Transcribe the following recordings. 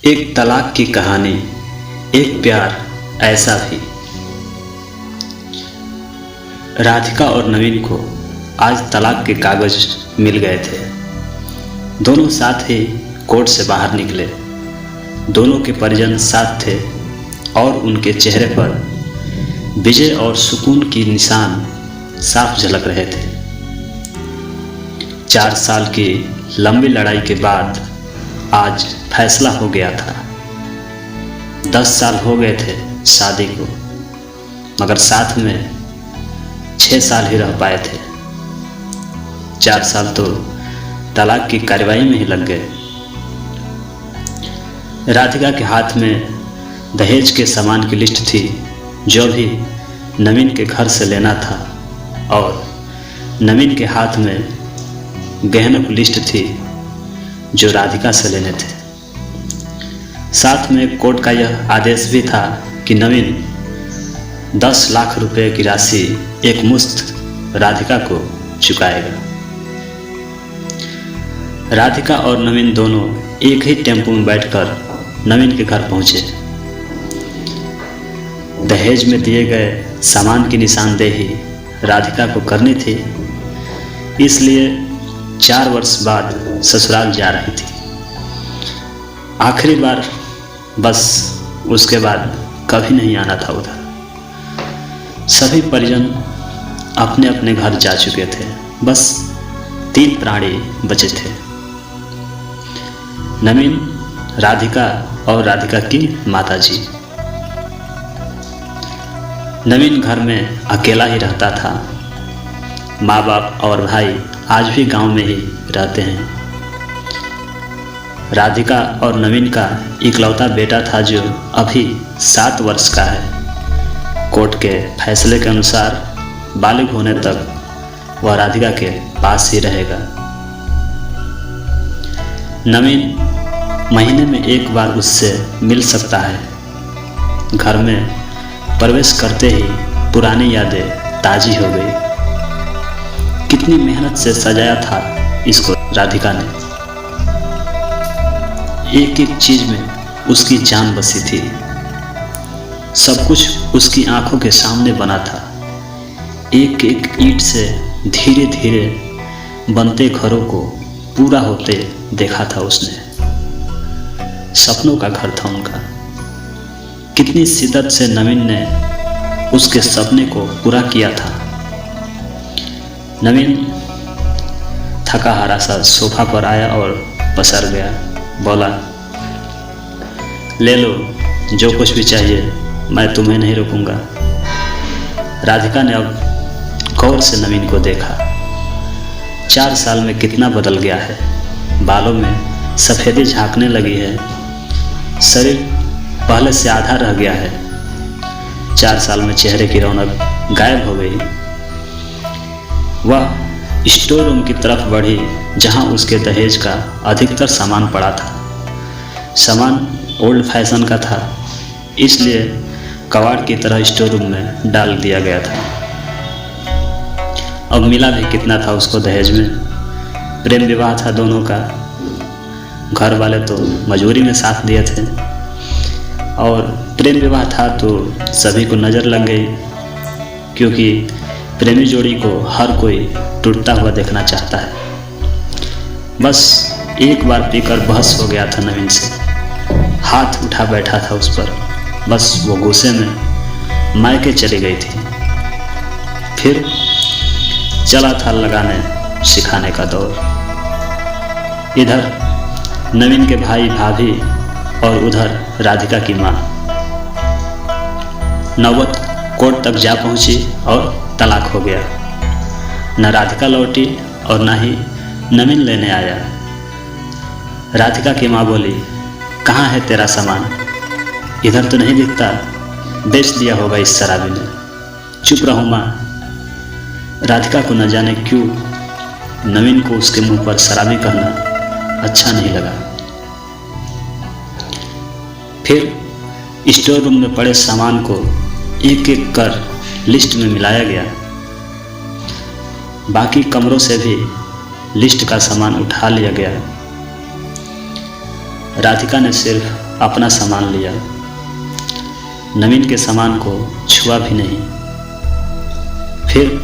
एक तलाक की कहानी, एक प्यार ऐसा भी। राधिका और नवीन को आज तलाक के कागज मिल गए थे। दोनों साथ ही कोर्ट से बाहर निकले। दोनों के परिजन साथ थे और उनके चेहरे पर विजय और सुकून की निशान साफ झलक रहे थे। 4 साल की लंबी लड़ाई के बाद आज फैसला हो गया था। 10 साल हो गए थे शादी को, मगर साथ में 6 साल ही रह पाए थे। 4 साल तो तलाक की कार्रवाई में ही लग गए। राधिका के हाथ में दहेज के सामान की लिस्ट थी जो भी नवीन के घर से लेना था, और नवीन के हाथ में गहनों की लिस्ट थी जो राधिका से लेने थे। साथ में कोर्ट का यह आदेश भी था कि नवीन 10 लाख रुपए की राशि एक मुश्त राधिका को चुकाएगा। राधिका और नवीन दोनों एक ही टेम्पो में बैठकर नवीन के घर पहुंचे। दहेज में दिए गए सामान की निशानदेही राधिका को करनी थी, इसलिए 4 वर्ष बाद ससुराल जा रही थी। आखिरी बार, बस उसके बाद कभी नहीं आना था उधर। सभी परिजन अपने अपने घर जा चुके थे। बस 3 प्राणी बचे थे, नवीन, राधिका और राधिका की माताजी। नवीन घर में अकेला ही रहता था। माँ बाप और भाई आज भी गांव में ही रहते हैं। राधिका और नवीन का इकलौता बेटा था जो अभी 7 वर्ष का है। कोर्ट के फैसले के अनुसार बालिग होने तक वह राधिका के पास ही रहेगा। नवीन महीने में एक बार उससे मिल सकता है। घर में प्रवेश करते ही पुरानी यादें ताजी हो गई। कितनी मेहनत से सजाया था इसको राधिका ने। एक एक चीज में उसकी जान बसी थी। सब कुछ उसकी आंखों के सामने बना था। एक एक ईंट से धीरे धीरे बनते घरों को पूरा होते देखा था उसने। सपनों का घर था उनका। कितनी शिद्दत से नवीन ने उसके सपने को पूरा किया था। नवीन थका हारा सा सोफा पर आया और पसर गया। बोला, ले लो जो कुछ भी चाहिए, मैं तुम्हें नहीं रोकूंगा। राधिका ने अब गौर से नवीन को देखा। 4 साल में कितना बदल गया है। बालों में सफ़ेदी झांकने लगी है। शरीर पहले से आधा रह गया है। 4 साल में चेहरे की रौनक गायब हो गई। वह स्टोर रूम की तरफ बढ़ी जहां उसके दहेज का अधिकतर सामान पड़ा था। सामान ओल्ड फैशन का था, इसलिए कबाड़ की तरह स्टोर रूम में डाल दिया गया था। अब मिला भी कितना था उसको दहेज में। प्रेम विवाह था दोनों का। घर वाले तो मजबूरी में साथ दिए थे, और प्रेम विवाह था तो सभी को नज़र लग गई, क्योंकि प्रेमी जोड़ी को हर कोई टूटता हुआ देखना चाहता है। बस एक बार पीकर बहस हो गया था नवीन से। हाथ उठा बैठा था उस पर। बस वो गुस्से में मायके चली गई थी। फिर चला था लगाने सिखाने का दौर। इधर नवीन के भाई भाभी और उधर राधिका की माँ। नौबत कोर्ट तक जा पहुंची और तलाक हो गया। न राधिका लौटी और न ही नवीन लेने आया। राधिका की माँ बोली, कहाँ है तेरा सामान? इधर तो नहीं दिखता, बेच दिया होगा इस शराबी ने। चुप रहो माँ। राधिका को न जाने क्यों नवीन को उसके मुंह पर शराबी कहना अच्छा नहीं लगा। फिर स्टोर रूम में पड़े सामान को एक एक कर लिस्ट में मिलाया गया। बाकी कमरों से भी लिस्ट का सामान उठा लिया गया। राधिका ने सिर्फ अपना सामान लिया। नवीन के सामान को छुआ भी नहीं। फिर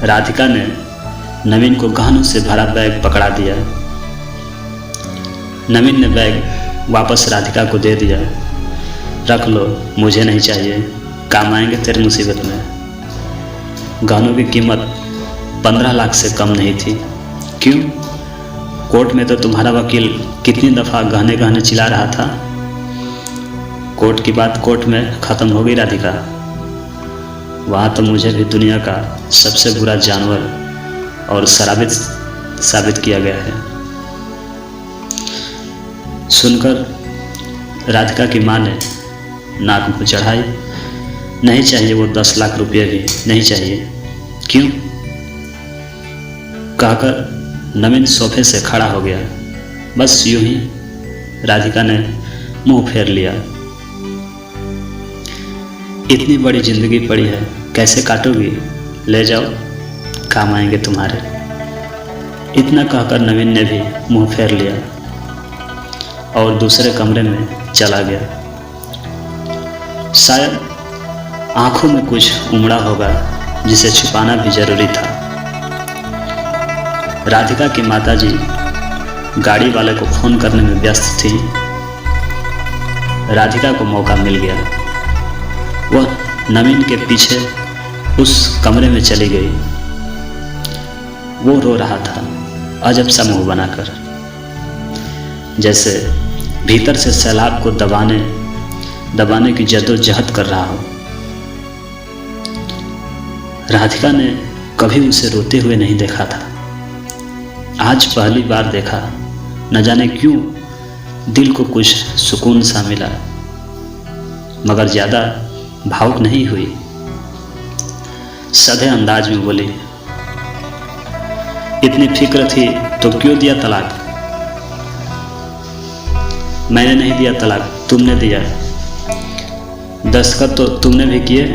राधिका ने नवीन को गहनों से भरा बैग पकड़ा दिया। नवीन ने बैग वापस राधिका को दे दिया। रख लो, मुझे नहीं चाहिए, काम आएंगे तेरी मुसीबत में। गहनों की कीमत 15 लाख से कम नहीं थी। क्यों? कोर्ट में तो तुम्हारा वकील कितनी दफ़ा गहने गहने चिल्ला रहा था। कोर्ट की बात कोर्ट में ख़त्म हो गई राधिका। वहाँ तो मुझे भी दुनिया का सबसे बुरा जानवर और शराबित साबित किया गया है। सुनकर राधिका की माँ ने नाक मुँह चढ़ाई। नहीं चाहिए वो 10 लाख रुपये भी नहीं चाहिए। क्यों? कहकर नवीन सोफे से खड़ा हो गया। बस यूं ही राधिका ने मुंह फेर लिया। इतनी बड़ी जिंदगी पड़ी है, कैसे काटोगी? ले जाओ, काम आएंगे तुम्हारे। इतना कहकर नवीन ने भी मुंह फेर लिया और दूसरे कमरे में चला गया। शायद आंखों में कुछ उमड़ा होगा जिसे छुपाना भी जरूरी था। राधिका की माताजी गाड़ी वाले को फोन करने में व्यस्त थी। राधिका को मौका मिल गया। वह नवीन के पीछे उस कमरे में चली गई। वो रो रहा था अजब सा मुंह बनाकर, जैसे भीतर से सैलाब को दबाने की जद्दोजहद कर रहा हो। राधिका ने कभी उसे रोते हुए नहीं देखा था। आज पहली बार देखा। न जाने क्यों दिल को कुछ सुकून सा मिला, मगर ज़्यादा भावुक नहीं हुई। सधे अंदाज में बोली, इतनी फिक्र थी तो क्यों दिया तलाक? मैंने नहीं दिया तलाक, तुमने दिया। दस्तखत तो तुमने भी किए,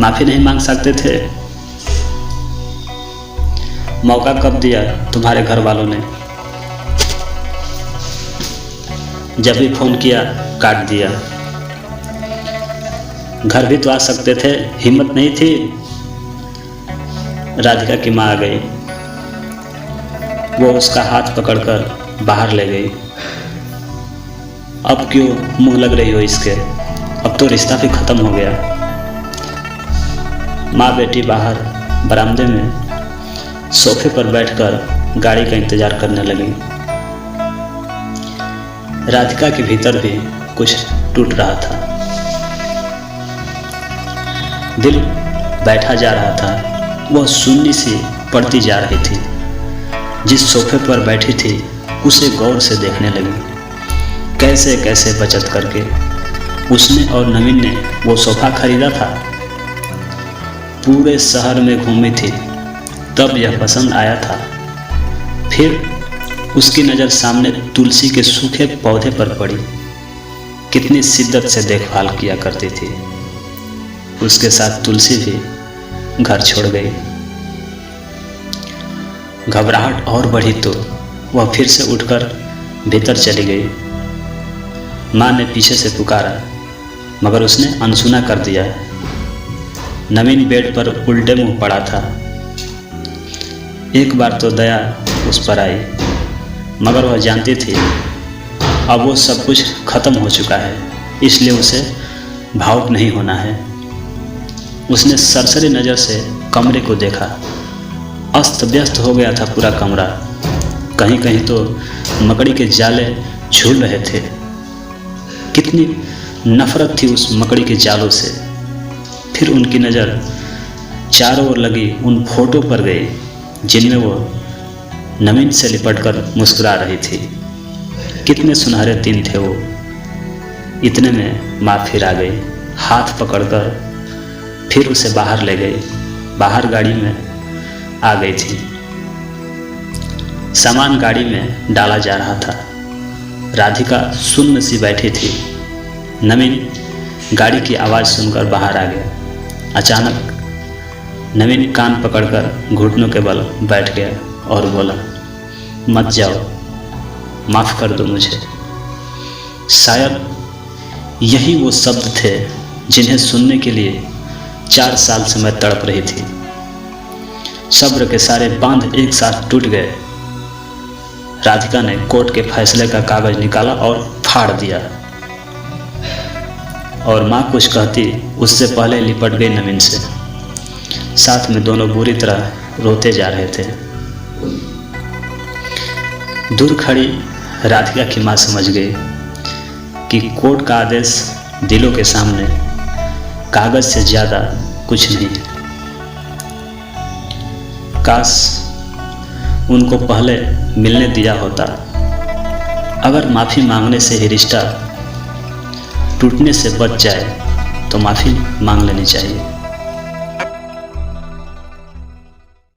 माफ़ी नहीं मांग सकते थे? मौका कब दिया तुम्हारे घर वालों ने? जब भी फोन किया काट दिया। घर भी तो आ सकते थे, हिम्मत नहीं थी? राधिका की माँ आ गई। वो उसका हाथ पकड़कर बाहर ले गई। अब क्यों मुंह लग रही हो इसके? अब तो रिश्ता भी खत्म हो गया। माँ बेटी बाहर बरामदे में सोफे पर बैठकर गाड़ी का इंतजार करने लगी। राधिका के भीतर भी कुछ टूट रहा था। दिल बैठा जा रहा था। वह सुन्नी सी पड़ती जा रही थी। जिस सोफे पर बैठी थी उसे गौर से देखने लगी। कैसे कैसे बचत करके उसने और नवीन ने वो सोफा खरीदा था। पूरे शहर में घूमी थी, तब यह पसंद आया था। फिर उसकी नज़र सामने तुलसी के सूखे पौधे पर पड़ी। कितनी शिद्दत से देखभाल किया करती थी। उसके साथ तुलसी भी घर छोड़ गई। घबराहट और बढ़ी तो वह फिर से उठकर भीतर चली गई। माँ ने पीछे से पुकारा, मगर उसने अनसुना कर दिया। नवीन बेड पर उल्टे मुंह पड़ा था। एक बार तो दया उस पर आई, मगर वह जानती थी अब वो सब कुछ खत्म हो चुका है, इसलिए उसे भावुक नहीं होना है। उसने सरसरी नज़र से कमरे को देखा। अस्त व्यस्त हो गया था पूरा कमरा। कहीं कहीं तो मकड़ी के जाले झूल रहे थे। कितनी नफरत थी उस मकड़ी के जालों से। फिर उनकी नज़र चारों ओर लगी उन फोटो पर गई जिनमें वो नवीन से लिपटकर मुस्कुरा रही थी। कितने सुनहरे दिन थे वो। इतने में माँ फिर आ गई। हाथ पकड़कर फिर उसे बाहर ले गई। बाहर गाड़ी में आ गई थी। सामान गाड़ी में डाला जा रहा था। राधिका सुन्न सी बैठी थी। नवीन गाड़ी की आवाज़ सुनकर बाहर आ गया। अचानक नवीन कान पकड़कर घुटनों के बल बैठ गया और बोला, मत जाओ, माफ़ कर दो मुझे। शायद यही वो शब्द थे जिन्हें सुनने के लिए 4 साल से मैं तड़प रही थी। सब्र के सारे बांध एक साथ टूट गए। राधिका ने कोर्ट के फैसले का कागज निकाला और फाड़ दिया, और माँ कुछ कहती उससे पहले लिपट गई नवीन से। साथ में दोनों बुरी तरह रोते जा रहे थे। दूर खड़ी राधिका की माँ समझ गई कि कोर्ट का आदेश दिलों के सामने कागज से ज़्यादा कुछ नहीं। काश उनको पहले मिलने दिया होता। अगर माफ़ी मांगने से ही रिश्ता टूटने से बच जाए तो माफ़ी मांग लेनी चाहिए।